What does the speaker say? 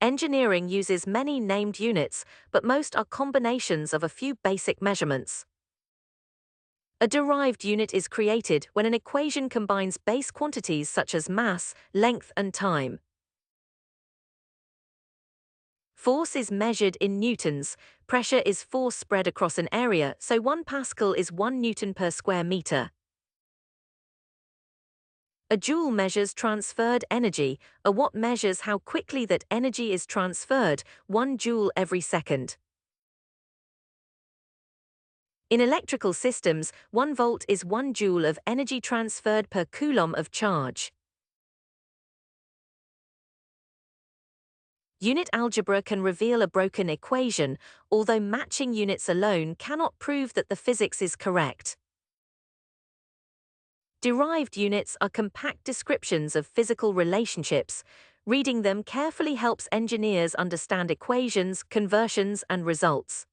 Engineering uses many named units, but most are combinations of a few basic measurements. A derived unit is created when an equation combines base quantities such as mass, length, and time. Force is measured in newtons, pressure is force spread across an area, so 1 pascal is 1 newton per square meter. A joule measures transferred energy, a watt measures how quickly that energy is transferred, 1 joule every second. In electrical systems, 1 volt is 1 joule of energy transferred per coulomb of charge. Unit algebra can reveal a broken equation, although matching units alone cannot prove that the physics is correct. Derived units are compact descriptions of physical relationships. Reading them carefully helps engineers understand equations, conversions, and results.